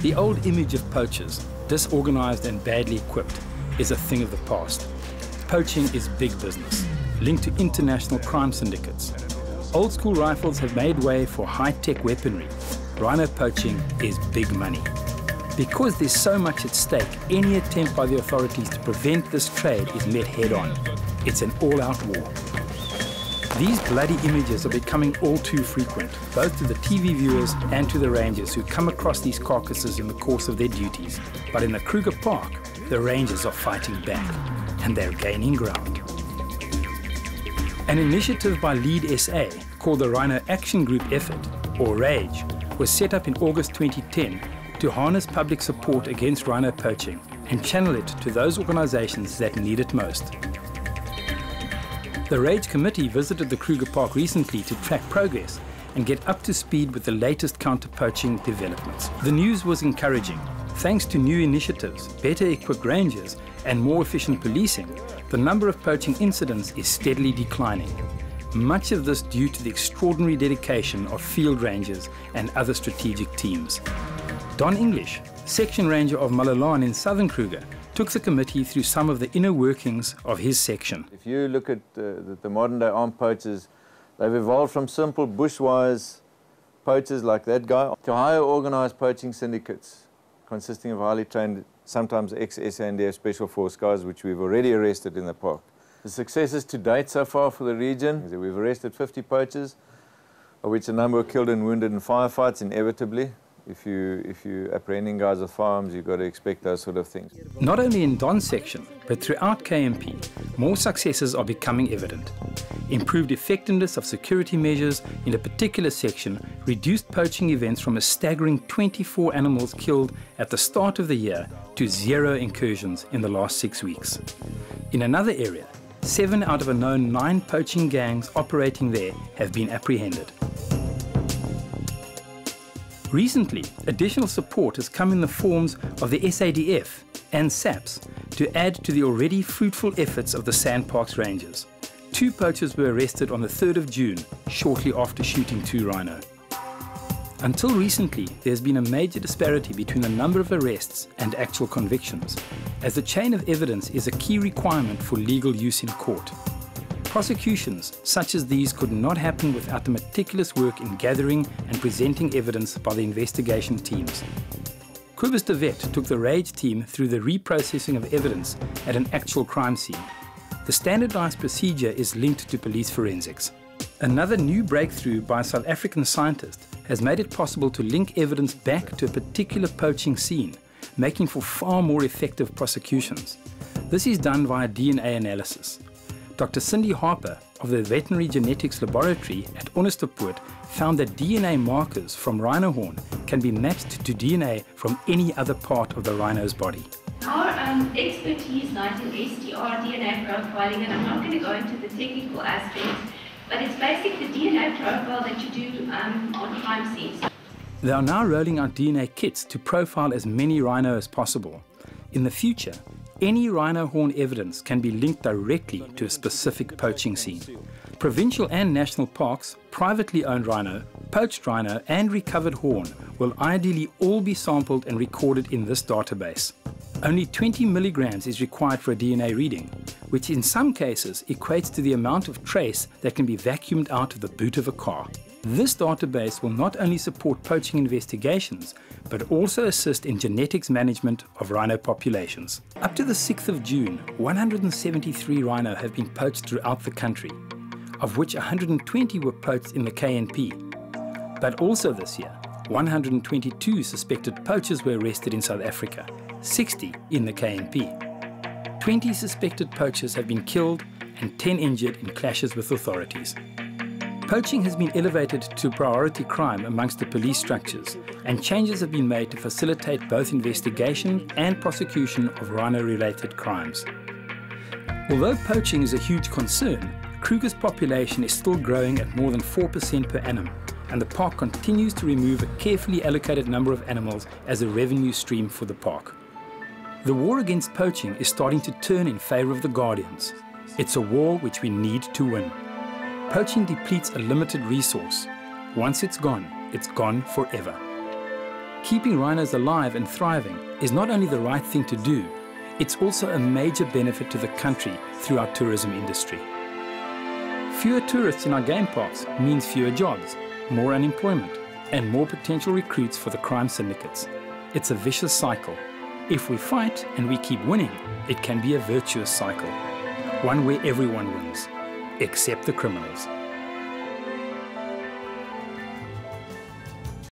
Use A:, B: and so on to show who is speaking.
A: The old image of poachers, disorganized and badly equipped, is a thing of the past. Poaching is big business, linked to international crime syndicates. Old school rifles have made way for high-tech weaponry. Rhino poaching is big money. Because there's so much at stake, any attempt by the authorities to prevent this trade is met head-on. It's an all-out war. These bloody images are becoming all too frequent, both to the TV viewers and to the rangers who come across these carcasses in the course of their duties. But in the Kruger Park, the rangers are fighting back, and they're gaining ground. An initiative by Lead SA, called the Rhino Action Group Effort, or RAGE, was set up in August 2010 to harness public support against rhino poaching and channel it to those organizations that need it most. The RAGE committee visited the Kruger Park recently to track progress and get up to speed with the latest counter-poaching developments. The news was encouraging. Thanks to new initiatives, better equipped rangers and more efficient policing, the number of poaching incidents is steadily declining. Much of this due to the extraordinary dedication of field rangers and other strategic teams. Don English, section ranger of Malalaan in southern Kruger, took the committee through some of the inner workings of his section.
B: If you look at the modern day armed poachers, they've evolved from simple bushwise poachers like that guy to higher organized poaching syndicates consisting of highly trained, sometimes ex-SANDF Special Force guys, which we've already arrested in the park. The successes to date so far for the region is that we've arrested 50 poachers, of which a number were killed and wounded in firefights, inevitably. If you're apprehending guys with firearms, you've got to expect those sort of things.
A: Not only in Don's section, but throughout KMP, more successes are becoming evident. Improved effectiveness of security measures in a particular section reduced poaching events from a staggering 24 animals killed at the start of the year to 0 incursions in the last 6 weeks. In another area, 7 out of a known 9 poaching gangs operating there have been apprehended. Recently, additional support has come in the forms of the SADF and SAPS to add to the already fruitful efforts of the Sandparks Rangers. 2 poachers were arrested on the 3rd of June, shortly after shooting 2 rhino. Until recently, there's been a major disparity between the number of arrests and actual convictions, as the chain of evidence is a key requirement for legal use in court. Prosecutions such as these could not happen without the meticulous work in gathering and presenting evidence by the investigation teams. Cobus de Wet took the RAGE team through the reprocessing of evidence at an actual crime scene. The standardized procedure is linked to police forensics. Another new breakthrough by a South African scientist has made it possible to link evidence back to a particular poaching scene, making for far more effective prosecutions. This is done via DNA analysis. Dr. Cindy Harper of the Veterinary Genetics Laboratory at Onderstepoort found that DNA markers from rhino horn can be matched to DNA from any other part of the rhino's body.
C: Our expertise lies in STR DNA profiling, and I'm not going to go into the technical aspects, but it's basically the DNA profile that you do on crime scenes.
A: They are now rolling out DNA kits to profile as many rhino as possible. In the future, any rhino horn evidence can be linked directly to a specific poaching scene. Provincial and national parks, privately owned rhino, poached rhino and recovered horn will ideally all be sampled and recorded in this database. Only 20 milligrams is required for a DNA reading, which in some cases equates to the amount of trace that can be vacuumed out of the boot of a car. This database will not only support poaching investigations, but also assist in genetics management of rhino populations. Up to the 6th of June, 173 rhino have been poached throughout the country, of which 120 were poached in the KNP. But also this year, 122 suspected poachers were arrested in South Africa, 60 in the KNP. 20 suspected poachers have been killed and 10 injured in clashes with authorities. Poaching has been elevated to priority crime amongst the police structures, and changes have been made to facilitate both investigation and prosecution of rhino-related crimes. Although poaching is a huge concern, Kruger's population is still growing at more than 4% per annum, and the park continues to remove a carefully allocated number of animals as a revenue stream for the park. The war against poaching is starting to turn in favor of the guardians. It's a war which we need to win. Poaching depletes a limited resource. Once it's gone forever. Keeping rhinos alive and thriving is not only the right thing to do, it's also a major benefit to the country through our tourism industry. Fewer tourists in our game parks means fewer jobs, more unemployment, and more potential recruits for the crime syndicates. It's a vicious cycle. If we fight and we keep winning, it can be a virtuous cycle, one where everyone wins, except the criminals.